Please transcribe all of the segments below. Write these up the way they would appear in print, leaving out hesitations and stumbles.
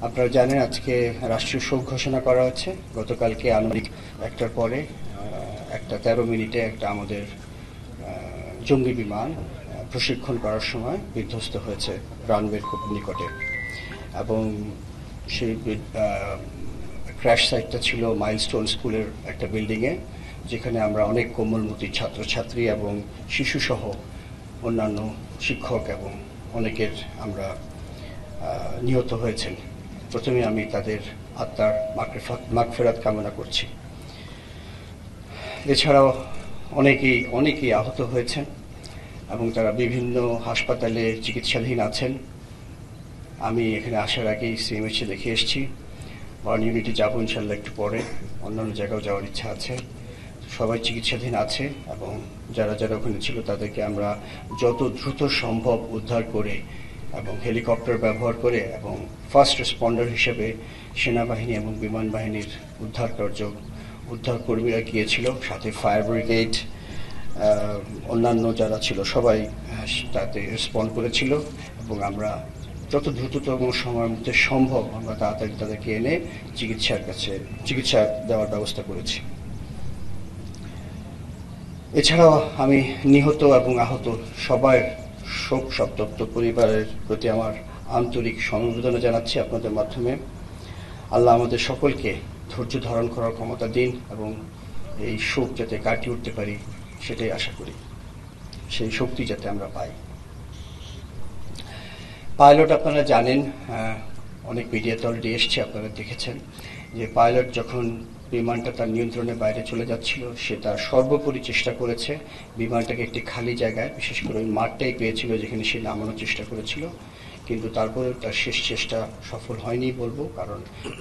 আপনারা জানেন আজকে রাষ্ট্রীয় শোক ঘোষণা করা হচ্ছে। গতকালকে আনুমানিক 1টার পরে 1:13 একটা আমাদের জঙ্গি বিমান প্রশিক্ষণ করার সময় বিধ্বস্ত হয়েছে রানওয়ের খুব নিকটে, এবং সেই ক্র্যাশ সাইটটা ছিল মাইলস্টোন স্কুলের একটা বিল্ডিংয়ে, যেখানে আমরা অনেক কোমলমতি ছাত্রছাত্রী এবং শিশুসহ অন্যান্য শিক্ষক এবং অনেকের আমরা নিহত হয়েছেন। প্রথমে আমি তাদের আত্মার মাগফিরাত কামনা করছি। এছাড়াও অনেকেই আহত হয়েছেন এবং তারা বিভিন্ন হাসপাতালে চিকিৎসাধীন আছেন। আমি এখানে আসার আগেই সিএমএইচে দেখে এসেছি। বার্ন ইউনিটে যাবো ইনশাল্লাহ একটু পরে, অন্যান্য জায়গাও যাওয়ার ইচ্ছা আছে। সবাই চিকিৎসাধীন আছে এবং যারা ওখানে ছিল তাদেরকে আমরা যত দ্রুত সম্ভব উদ্ধার করে এবং হেলিকপ্টার ব্যবহার করে এবং ফার্স্ট রেসপন্ডার হিসেবে সেনাবাহিনী এবং বিমান বাহিনীর উদ্ধার কর্মীরা গিয়েছিল, সাথে ফায়ার ব্রিগেড, অন্যান্য যারা ছিল সবাই তাতে রেসপন্ড করেছিল, এবং আমরা যত দ্রুততম সময়ের মধ্যে সম্ভব আমরা তাড়াতাড়ি তাদেরকে এনে চিকিৎসা দেওয়ার ব্যবস্থা করেছি। এছাড়াও আমি নিহত এবং আহত সবার শোক সন্তপ্ত পরিবারের প্রতি আমার আন্তরিক সমবেদনা জানাচ্ছি আপনাদের মাধ্যমে। আল্লাহ আমাদের সকলকে ধৈর্য ধারণ করার ক্ষমতা দিন এবং এই শোক যাতে কাটিয়ে উঠতে পারি সেটাই আশা করি, সেই শক্তি যাতে আমরা পাই। পাইলট আপনারা জানেন, অনেক মিডিয়াতে অলরেডি এসছে, আপনারা দেখেছেন যে পাইলট যখন বিমানটা তার নিয়ন্ত্রণের বাইরে চলে যাচ্ছিল, সে তার সর্বোপরি চেষ্টা করেছে বিমানটাকে একটি খালি জায়গায়, বিশেষ করে ওই মাঠটাই পেয়েছিল যেখানে সে নামানোর চেষ্টা করেছিল, কিন্তু তারপরে তার শেষ চেষ্টা সফল হয়নি বলবো, কারণ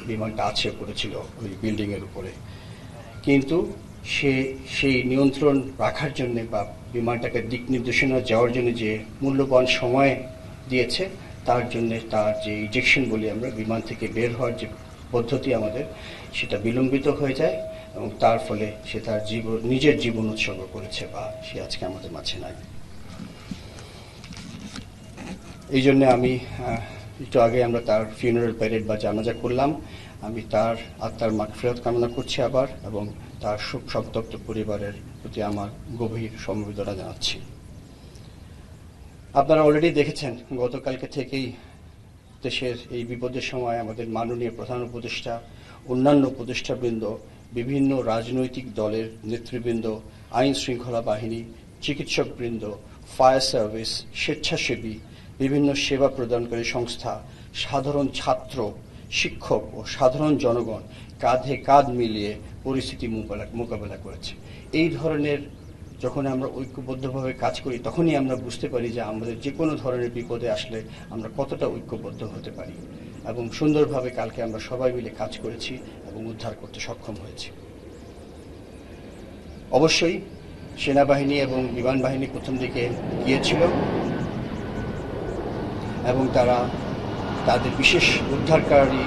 বিমানটা আছড়ে পড়েছিল ওই বিল্ডিংয়ের উপরে। কিন্তু সে সেই নিয়ন্ত্রণ রাখার জন্য বা বিমানটাকে দিক নির্দেশনা যাওয়ার জন্য যে মূল্যবান সময় দিয়েছে, তার জন্য তার যে ইজেকশন বলি আমরা, বিমান থেকে বের হওয়ার যে পদ্ধতি আমাদের, সেটা বিলম্বিত হয়ে যায় এবং তার ফলে সে তার নিজের জীবন উৎসর্গ করেছে বা সে আজকে আমাদের মাঝে নাই। এই জন্য আমি একটু আগে আমরা তার ফিউনারাল প্যারেড বা জানাজা করলাম। আমি তার আত্মার মাগফিরাত কামনা করছি আবার, এবং তার শোক সন্তপ্ত পরিবারের প্রতি আমার গভীর সমবেদনা জানাচ্ছি। আপনারা অলরেডি দেখেছেন গতকালকে থেকেই দেশের এই বিপদের সময় আমাদের মাননীয় প্রধান উপদেষ্টা, অন্যান্য উপদেষ্টাবৃন্দ, বিভিন্ন রাজনৈতিক দলের নেতৃবৃন্দ, আইন শৃঙ্খলা বাহিনী, চিকিৎসকবৃন্দ, ফায়ার সার্ভিস, স্বেচ্ছাসেবী, বিভিন্ন সেবা প্রদানকারী সংস্থা, সাধারণ ছাত্র, শিক্ষক ও সাধারণ জনগণ কাঁধে কাঁধ মিলিয়ে পরিস্থিতি মোকাবেলা করেছে। এই ধরনের যখন আমরা ঐক্যবদ্ধভাবে কাজ করি, তখনই আমরা বুঝতে পারি যে আমাদের যে কোনো ধরনের বিপদে আসলে আমরা কতটা ঐক্যবদ্ধ হতে পারি, এবং সুন্দরভাবে কালকে আমরা সবাই মিলে কাজ করেছি এবং উদ্ধার করতে সক্ষম হয়েছি। অবশ্যই সেনাবাহিনী এবং বিমান বাহিনী প্রথম দিকে গিয়েছিল এবং তারা তাদের বিশেষ উদ্ধারকারী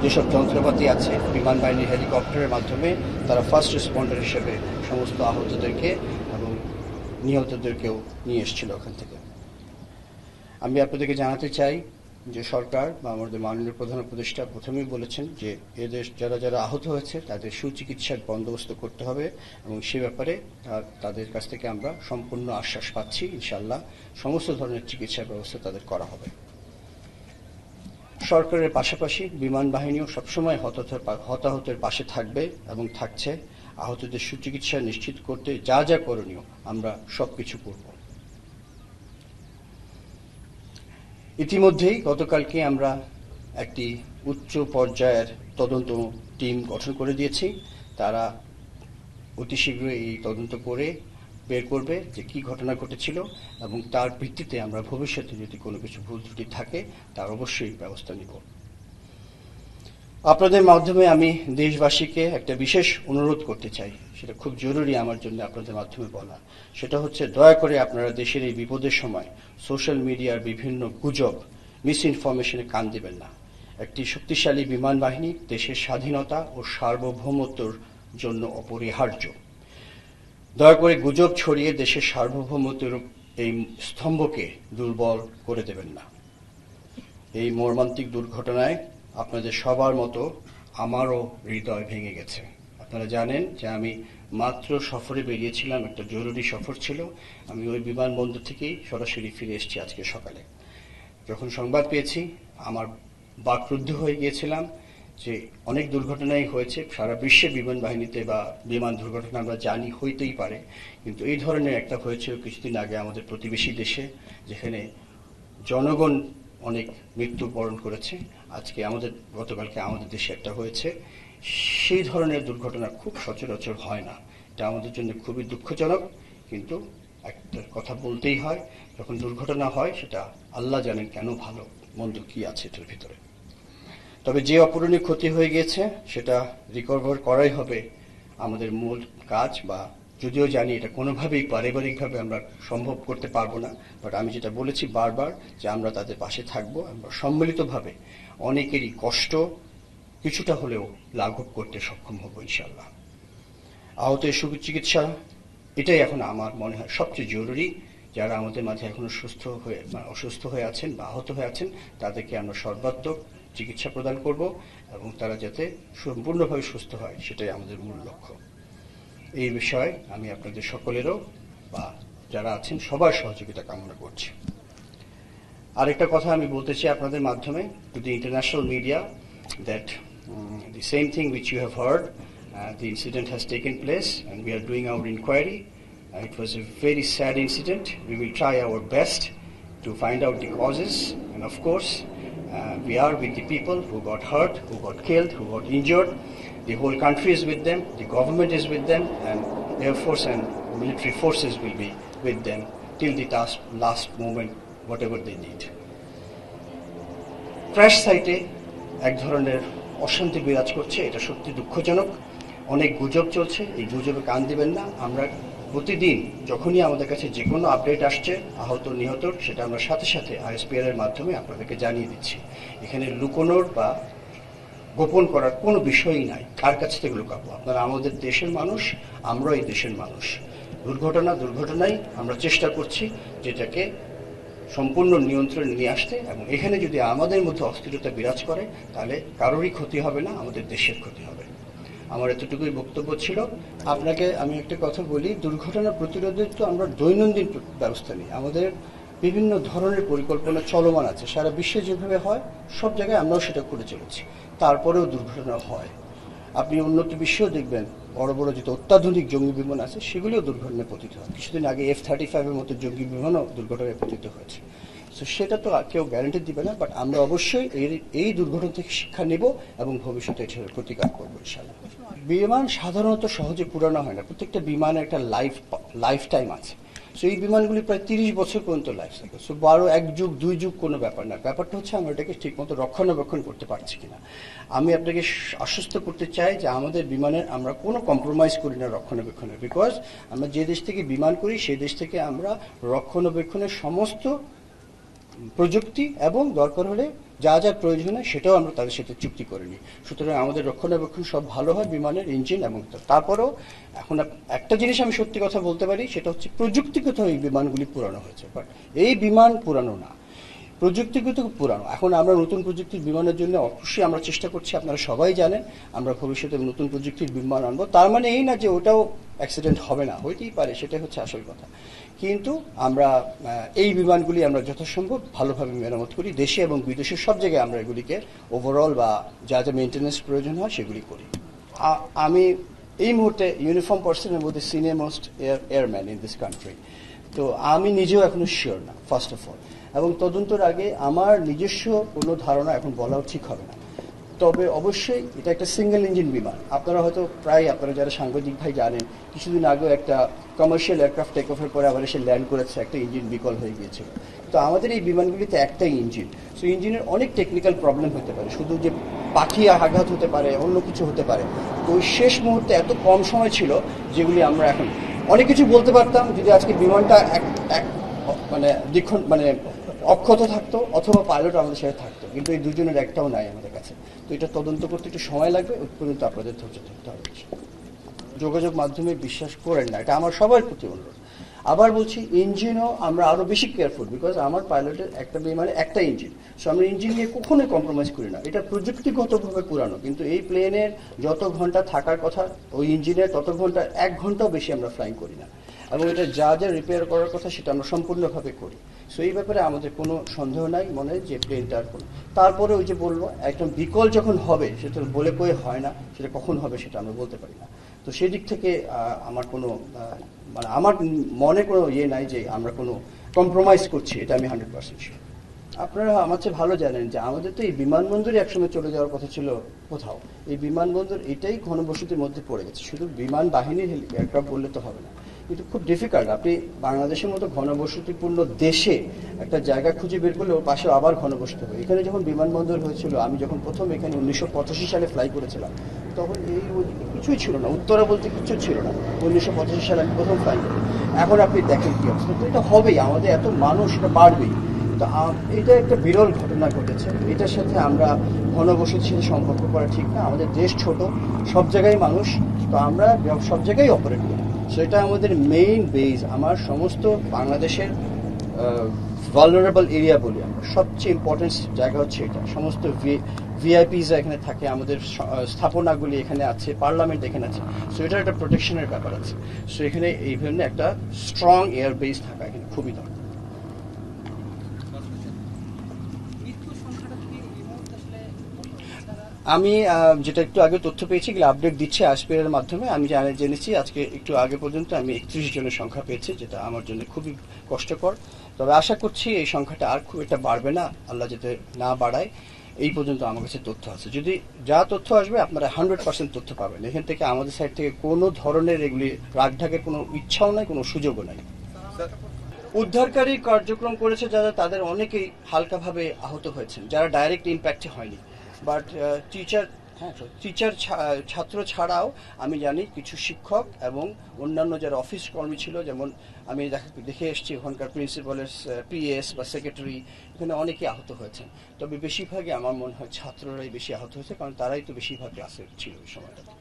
যেসব যন্ত্রপাতি আছে, বিমান বাহিনীর হেলিকপ্টারের মাধ্যমে তারা ফার্স্ট রেসপন্ডার হিসেবে সমস্ত আহতদেরকে এবং নিহতদেরকেও নিয়ে এসেছিল ওখান থেকে। আমি আপনাদেরকে জানাতে চাই যে সরকার বা আমাদের মাননীয় প্রধান উপদেষ্টা প্রথমেই বলেছেন যে এদের যারা আহত হয়েছে তাদের সুচিকিৎসার বন্দোবস্ত করতে হবে, এবং সে ব্যাপারে তাদের কাছ থেকে আমরা সম্পূর্ণ আশ্বাস পাচ্ছি। ইনশাআল্লাহ সমস্ত ধরনের চিকিৎসার ব্যবস্থা তাদের করা হবে। সরকারের পাশাপাশি বিমান বাহিনীও সবসময় হতাহতের পাশে থাকবে এবং থাকছে। আহতদের সুচিকিৎসা নিশ্চিত করতে যা করণীয় আমরা সবকিছু করব। ইতিমধ্যেই গতকালকে আমরা একটি উচ্চ পর্যায়ের তদন্ত টিম গঠন করে দিয়েছি। তারা অতি শীঘ্রই এই তদন্ত করে বের করবে যে কি ঘটনা ঘটেছিল, এবং তার ভিত্তিতে আমরা ভবিষ্যতে যদি কোনো কিছু ভুল ত্রুটি থাকে তার অবশ্যই ব্যবস্থা নিব। আপনাদের মাধ্যমে আমি দেশবাসীকে একটা বিশেষ অনুরোধ করতে চাই, সেটা খুব জরুরি আমার জন্য আপনাদের মাধ্যমে বলা। সেটা হচ্ছে, দয়া করে আপনারা দেশের এই বিপদের সময় সোশ্যাল মিডিয়ার বিভিন্ন গুজব, মিস ইনফরমেশনে কান দেবেন না। একটি শক্তিশালী বিমান বাহিনী দেশের স্বাধীনতা ও সার্বভৌমত্বের জন্য অপরিহার্য। দয়া করে গুজব ছড়িয়ে দেশের সার্বভৌমত্বের এই স্তম্ভকে দুর্বল করে দেবেন না। এই মর্মান্তিক দুর্ঘটনায় আপনাদের সবার মতো আমারও হৃদয় ভেঙে গেছে। আপনারা জানেন যে আমি মাত্র সফরে বেরিয়েছিলাম, একটা জরুরি সফর ছিল। আমি ওই বিমানবন্দর থেকেই সরাসরি ফিরে এসেছি আজকে সকালে। যখন সংবাদ পেয়েছি আমার বাকরুদ্ধ হয়ে গিয়েছিলাম যে অনেক দুর্ঘটনাই হয়েছে সারা বিশ্বে বিমান বাহিনীতে বা বিমান দুর্ঘটনা আমরা জানি হইতেই পারে, কিন্তু এই ধরনের একটা হয়েছিল কিছুদিন আগে আমাদের প্রতিবেশী দেশে, যেখানে জনগণ অনেক মৃত্যুবরণ করেছে। আজকে গতকালকে আমাদের দেশে একটা হয়েছে। সেই ধরনের দুর্ঘটনা খুব সচরাচর হয় না। এটা আমাদের জন্য খুবই দুঃখজনক, কিন্তু একটা কথা বলতেই হয়, যখন দুর্ঘটনা হয় সেটা আল্লাহ জানেন কেন, ভালো মন্দ কি আছে এটার ভিতরে। তবে যে অপূরণীয় ক্ষতি হয়ে গিয়েছে সেটা রিকভার করাই হবে আমাদের মূল কাজ। বা যদিও জানি এটা কোনোভাবেই পারিবারিকভাবে আমরা সম্ভব করতে পারবো না, বাট আমি যেটা বলেছি বারবার যে আমরা তাদের পাশে থাকবো, আমরা সম্মিলিতভাবে অনেকেরই কষ্ট কিছুটা হলেও লাঘব করতে সক্ষম হব ইনশাআল্লাহ। আহতের সুচিকিৎসা এটাই এখন আমার মনে হয় সবচেয়ে জরুরি। যারা আমাদের মাঝে এখনো অসুস্থ হয়ে আছেন বা আহত হয়ে আছেন তাদেরকে আমরা সর্বাত্মক চিকিৎসা প্রদান করব এবং তারা যাতে সম্পূর্ণভাবে সুস্থ হয় সেটাই আমাদের মূল লক্ষ্য। এই বিষয়ে আমি আপনাদের সকলেরও বা যারা আছেন সবার সহযোগিতা কামনা করছি। আরেকটা কথা আমি বলতে চাই আপনাদের মাধ্যমে to the international media that the same thing which you have heard, the incident has taken place and we are doing our inquiry. It was a very sad incident. We will try our best to find out the causes, and of course we are with the people who got hurt, who got killed, who got injured. The whole country is with them, the government is with them, and Air Force and military forces will be with them till the last moment, whatever they need. Crash সাইটে এক ধরনের অশান্তি বিরাজ করছে, এটা সত্যি দুঃখজনক। অনেক গুজব চলছে, এই গুজবে কান দিবেন না। আমরা প্রতিদিন যখনই আমাদের কাছে যে কোনো আপডেট আসছে আহত নিহতর, সেটা আমরা সাথে সাথে ISPR এর মাধ্যমে আপনাদেরকে জানিয়ে দিচ্ছি। এখানে লুকোনোর বা গোপন করার কোনো বিষয়ই নাই। কার কাছ থেকে লুকাবো? আপনারা আমাদের দেশের মানুষ, আমরা এই দেশের মানুষ। দুর্ঘটনাই আমরা চেষ্টা করছি যেটাকে সম্পূর্ণ নিয়ন্ত্রণে নিয়ে আসতে, এবং এখানে যদি আমাদের মধ্যে অস্থিরতা বিরাজ করে তাহলে কারোরই ক্ষতি হবে না, আমাদের দেশের ক্ষতি হবে। আমার এতটুকুই বক্তব্য ছিল। আপনাকে আমি একটা কথা বলি, দুর্ঘটনা প্রতিরোধের তো আমরা দৈনন্দিন ব্যবস্থা নিই, আমাদের বিভিন্ন ধরনের পরিকল্পনা চলমান আছে। সারা বিশ্বে যেভাবে হয় সব জায়গায় আমরাও সেটা করে চলেছি, তারপরেও দুর্ঘটনা হয়। আপনি উন্নত বিশ্বেও দেখবেন বড় বড় যেটা অত্যাধুনিক জঙ্গি বিমান আছে সেগুলিও দুর্ঘটনায় পতিত হয়। কিছুদিন আগে F-35 এর মতো জঙ্গি বিমানও দুর্ঘটনায় পতিত হয়েছে। তো সেটা তো কেউ গ্যারান্টি দিবে না, বাট আমরা অবশ্যই এই দুর্ঘটনা থেকে শিক্ষা নেব এবং ভবিষ্যতে এটার প্রতিকার করবো ইনশাআল্লাহ। বিমান সাধারণত সহজে পুরানো হয় না, প্রত্যেকটা বিমানের একটা লাইফ টাইম আছে। সো এই বিমানগুলি প্রায় 30 বছর পর্যন্ত লাইফ থাকে। সো 1 যুগ 2 যুগ কোনো ব্যাপার না, ব্যাপারটা হচ্ছে আমরা এটাকে ঠিকমতো রক্ষণাবেক্ষণ করতে পারছি কিনা। আমি আপনাকে আশ্বস্ত করতে চাই যে আমাদের বিমানের আমরা কোনো কম্প্রোমাইজ করি না রক্ষণাবেক্ষণে, বিকজ আমরা যে দেশ থেকে বিমান করি সেই দেশ থেকে আমরা রক্ষণাবেক্ষণের সমস্ত প্রযুক্তি এবং দরকার হলে যা যা প্রয়োজন হয় সেটাও আমরা তাদের সাথে চুক্তি করে নিই। সুতরাং আমাদের রক্ষণাবেক্ষণ সব ভালো হয় বিমানের ইঞ্জিন এবং তারপরেও এখন একটা জিনিস আমি সত্যি কথা বলতে পারি, সেটা হচ্ছে প্রযুক্তিগত এই বিমানগুলি পুরানো হয়েছে, বাট এই বিমান পুরানো না, প্রযুক্তিগত পুরানো। এখন আমরা নতুন প্রযুক্তির বিমানের জন্য অবশ্যই আমরা চেষ্টা করছি, আপনারা সবাই জানেন আমরা ভবিষ্যতে নতুন প্রযুক্তির বিমান আনবো। তার মানে এই না যে ওটাও অ্যাক্সিডেন্ট হবে না, হইতেই পারে, সেটাই হচ্ছে আসল কথা। কিন্তু আমরা এই বিমানগুলি আমরা যথাসম্ভব ভালোভাবে মেরামত করি, দেশে এবং বিদেশে সব জায়গায় আমরা এগুলিকে ওভারঅল বা যা যা মেনটেন্যান্স প্রয়োজন হয় সেগুলি করি। আমি এই মুহূর্তে ইউনিফর্ম পার্সনের মধ্যে senior most airman in this country, তো আমি নিজেও এখনো শিওর না ফার্স্ট অফ অল, এবং তদন্তের আগে আমার নিজস্ব কোনো ধারণা এখন বলাও ঠিক হবে না। তবে অবশ্যই এটা একটা সিঙ্গেল ইঞ্জিন বিমান। আপনারা হয়তো আপনারা যারা সাংবাদিক ভাই জানেন, কিছুদিন আগেও একটা কমার্শিয়াল এয়ারক্রাফট টেক অফের পরে আবার এসে ল্যান্ড করেছে, একটা ইঞ্জিন বিকল হয়ে গিয়েছিল। তো আমাদের এই বিমানগুলিতে একটাই ইঞ্জিন, সো ইঞ্জিনের অনেক টেকনিক্যাল প্রবলেম হতে পারে, শুধু যে পাখি আঘাত হতে পারে, অন্য কিছু হতে পারে। তো ওই শেষ মুহূর্তে এত কম সময় ছিল যেগুলি আমরা এখন অনেক কিছু বলতে পারতাম যদি আজকে বিমানটা মানে অক্ষত থাকতো অথবা পাইলট আমাদের সাথে থাকতো, কিন্তু এই দুজনের একটাও নাই আমাদের কাছে। তো এটা তদন্ত করতে একটু সময় লাগবে, ওই পর্যন্ত আপনাদের ধৈর্য ধরতে হবে। যোগাযোগ মাধ্যমে বিশ্বাস করেন না, এটা আমার সবার প্রতি অনুরোধ। আবার বলছি ইঞ্জিনও আমরা আরো বেশি কেয়ারফুল, বিকজ আমার পাইলটের একটা বিমানে একটা ইঞ্জিন, সো আমরা ইঞ্জিন নিয়ে কখনোই কম্প্রোমাইজ করি না। এটা প্রযুক্তিগতভাবে পুরানো, কিন্তু এই প্লেনের যত ঘন্টা থাকার কথা ওই ইঞ্জিনের তত ঘন্টা, 1 ঘন্টাও বেশি আমরা ফ্লাইং করি না, এবং এটা যা যা রিপেয়ার করার কথা সেটা আমরা সম্পূর্ণভাবে করি। সো এই ব্যাপারে আমাদের কোনো সন্দেহ নাই মনে যে প্লেনটার কোনো, তারপরে ওই যে বলবো একদম বিকল যখন হবে সেটা বলে কয়ে হয় না, সেটা কখন হবে সেটা আমরা বলতে পারি না। তো সেই দিক থেকে আমার কোনো মানে আমার মনে কোনো ইয়ে নাই যে আমরা কোনো কম্প্রোমাইজ করছি, এটা আমি 100% শিওর। আপনারা আমার চেয়ে ভালো জানেন যে আমাদের তো এই বিমানবন্দরই একসময় চলে যাওয়ার কথা ছিল কোথাও। এই বিমানবন্দর এটাই ঘনবসতির মধ্যে পড়ে গেছে, শুধু বিমান বাহিনীর এয়ারক্রাফট বললে তো হবে না। কিন্তু খুব ডিফিকাল্ট, আপনি বাংলাদেশের মতো ঘনবসতিপূর্ণ দেশে একটা জায়গা খুঁজে বের করলে ওর পাশে আবার ঘনবসতি হবে। এখানে যখন বিমানবন্দর হয়েছিল, আমি যখন প্রথম এখানে 1985 সালে ফ্লাই করেছিলাম, তখন এই কিছুই ছিল না, উত্তরা বলতে কিছু ছিল না। 1985 সালে আমি প্রথম ফ্লাই করি। এখন আপনি দেখেন কি অবস্থা, তো এটা হবেই, আমাদের এত মানুষ, এটা বাড়বেই। তো এটা একটা বিরল ঘটনা ঘটেছে, এটার সাথে আমরা ঘনবসতির সাথে সম্পর্ক করা ঠিক না। আমাদের দেশ ছোট, সব জায়গায় মানুষ, তো আমরা সব জায়গায় অপারেট করি। সেটা আমাদের মেইন বেজ। আমার সমস্ত বাংলাদেশের ভালনারেবল এরিয়া বলি আমরা, সবচেয়ে ইম্পর্টেন্ট জায়গা হচ্ছে এটা। সমস্ত ভিআইপিস এখানে থাকে, আমাদের স্থাপনাগুলি এখানে আছে, পার্লামেন্ট এখানে আছে। সো এটার একটা প্রোটেকশনের ব্যাপার আছে। সো এখানে এই ধরনের একটা স্ট্রং এয়ার বেস থাকা এখানে খুবই দরকার। আমি যেটা একটু আগে তথ্য পেয়েছি, এগুলো আপডেট দিচ্ছে আসপিআর এর মাধ্যমে। আমি জেনেছি আজকে একটু আগে পর্যন্ত আমি 31 জনের সংখ্যা পেয়েছি, যেটা আমার জন্য খুবই কষ্টকর। তবে আশা করছি এই সংখ্যাটা আর খুব একটা বাড়বে না, আল্লাহ যাতে না বাড়ায়। এই পর্যন্ত আমার কাছে তথ্য আছে, যদি যা তথ্য আসবে আপনারা 100% তথ্য পাবেন। এখান থেকে আমাদের সাইড থেকে কোনো ধরনের এগুলি রাগঢাকের কোনো ইচ্ছাও নাই, কোনো সুযোগও নাই। উদ্ধারকারী কার্যক্রম করেছে যারা, তাদের অনেকেই হালকাভাবে আহত হয়েছেন, যারা ডাইরেক্ট ইম্প্যাক্টে হয়নি। বাট টিচার ছাত্র ছাড়াও আমি জানি কিছু শিক্ষক এবং অন্যান্য যারা অফিস কর্মী ছিল, যেমন আমি দেখে এসেছি ওখানকার প্রিন্সিপালের পিএস বা সেক্রেটারি, এখানে অনেকেই আহত হয়েছেন। তবে বেশিরভাগই আমার মনে হয় ছাত্ররাই বেশি আহত হয়েছে, কারণ তারাই তো বেশিরভাগ ক্লাসে ছিল ওই সময়টাতে।